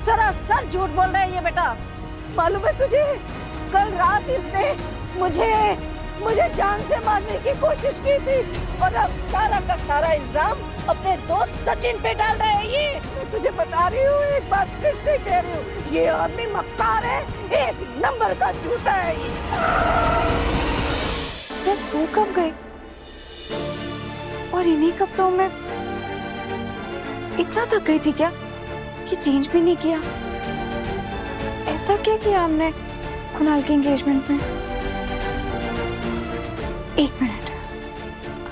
सरासर झूठ बोल रहा है ये बेटा। मालूम है तुझे, कल रात इसने मुझे जान से मारने की कोशिश की थी और अब सारा का सारा इल्जाम अपने दोस्त सचिन पे डाल रहा है ये। मैं तुझे बता रही हूँ, एक बार फिर से कह रही हूँ, ये आदमी मक्कार है, एक नंबर का झूठा है ये। मैं सो कब गई और इन्हीं कपड़ों में इतना थक गई थी क्या कि चेंज भी नहीं किया? ऐसा क्या किया हमने कुणाल के एंगेजमेंट में? एक मिनट,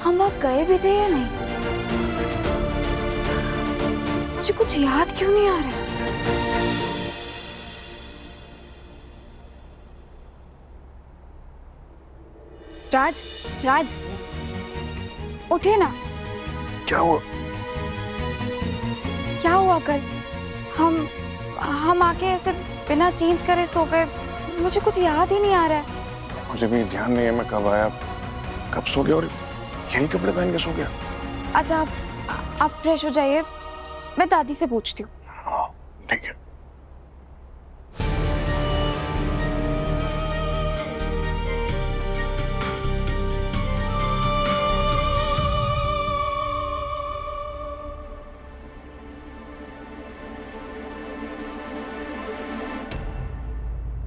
हम वहां गए भी थे या नहीं? मुझे कुछ याद क्यों नहीं आ रहा? राज उठे ना। क्या हुआ? क्या हुआ? कल हम आके ऐसे बिना चेंज करे सो गए। मुझे कुछ याद ही नहीं आ रहा है। मुझे भी ध्यान नहीं है मैं कब आया, कब सो गया और यही कपड़े पहन के सो गया। अच्छा आप फ्रेश हो जाइए, मैं दादी से पूछती हूँ। हाँ ठीक है।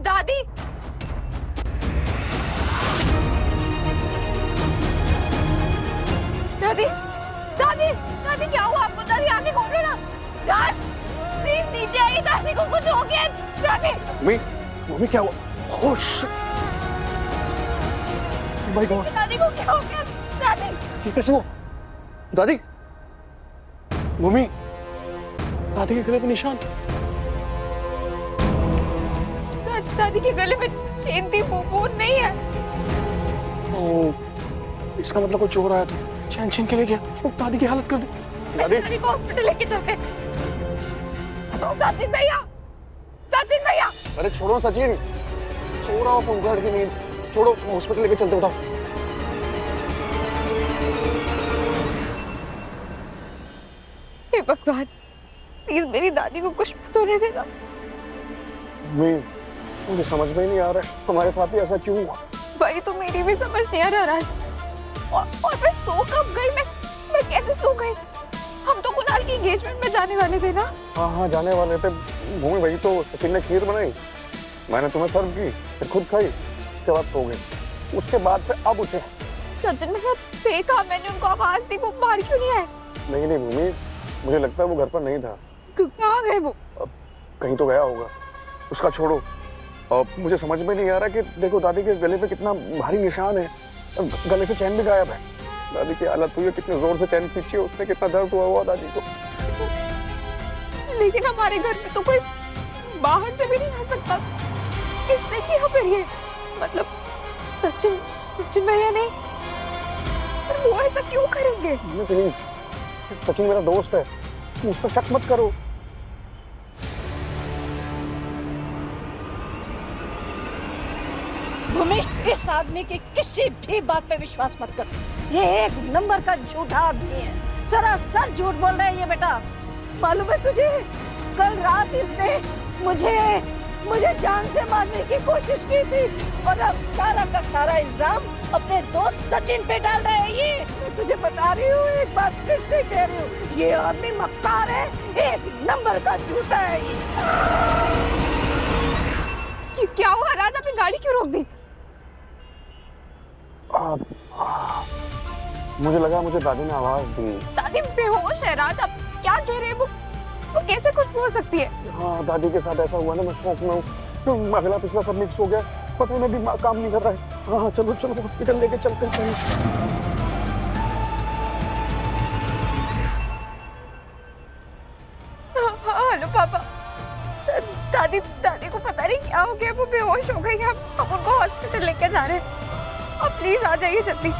दादी, दादी, दादी, दादी क्या हुआ आपको? दादी आंखें खोलो ना। राज, प्लीज नीचे आइए, दादी को कुछ हो गया। दादी, मम्मी क्या हुआ? होश। माय गॉड, दादी को क्या हो गया? दादी, ये कैसे हुआ? दादी, मम्मी, दादी के गले पे निशान। दादी के गले में चेन थी, वो नहीं है। ओह, इसका मतलब कोई चोर आया था, चैन छीन के ले गया और दादी की हालत कर दी। दादी को हॉस्पिटल लेके चलते। सचिन भैया, सचिन भैया। अरे छोड़ो सचिन, सो रहा हो फोन कर के, नींद छोड़ो, हॉस्पिटल लेके चलते। उठाओ। हे भगवान, प्लीज मेरी दादी को कुछ मत होने देना। मुझे समझ में ही नहीं आ रहा है हमारे साथ ही ऐसा क्यों हुआ। भाई तो मेरी भी समझ नहीं आ रहा राज। और मैं सो कब गई? मैं कैसे सो गई? हम तो कुणाल की एंगेजमेंट में जाने वाले थे ना। हाँ जाने वाले थे। भूमि भाई तो सचिन ने खीर बनाई, मैंने तुम्हें सर्व की, फिर खुद खाई, उसके बाद सो गए। उसके बाद से अब उठे। सचिन मैंने देखा, मैंने उनको आवाज दी, वो बाहर क्यों नहीं आए? नहीं भूमि, मुझे लगता है वो घर पर नहीं था। कहाँ गए वो? कहीं तो गया होगा। उसका छोड़ो, मुझे समझ में नहीं आ रहा कि देखो दादी के गले पे कितना भारी निशान है, गले से चैन भी गायब है। दादी की हालत हुई है, कितने जोर से चैन खींची है उसने, कितना दर्द हुआ दादी को। लेकिन हमारे घर में तो कोई बाहर से भी नहीं आ सकता। किसने किया फिर ये? मतलब सचिन भैया नहीं? पर वो ऐसा क्यों करेंगे? प्लीज, सचिन मेरा दोस्त है, उस पर शक मत करो। भूमि, इस आदमी की किसी भी बात पे विश्वास मत कर। ये एक नंबर का झूठा आदमी है, सरासर झूठ बोल रहा है ये बेटा। मालूम है तुझे, कल रात इसने मुझे जान से मारने की कोशिश की थी और अब सारा का सारा इल्जाम अपने दोस्त सचिन पे डाल रहा है ये। मैं तुझे बता रही हूँ, एक बार फिर से कह रही हूँ, ये आदमी मक्कार है, एक नंबर का झूठा है ये। क्या हुआ राज? आपने गाड़ी क्यों रोक दी? मुझे लगा मुझे दादी ने आवाज दी। दादी बेहोश है राज, आप क्या कह रहे हैं? वो कैसे कुछ बोल सकती है? हाँ दादी के साथ ऐसा हुआ ना, मैं शौक में हूँ, अगला पिछला सब मिक्स हो गया, पता नहीं दिमाग काम नहीं कर रहा है। हाँ चलो हॉस्पिटल लेके चलते हैं। हेलो पापा, दादी को पता नहीं क्या हो गया, वो बेहोश हो गई। हम उनको हॉस्पिटल लेके जा रहे हैं, आप प्लीज आ जाइए जल्दी।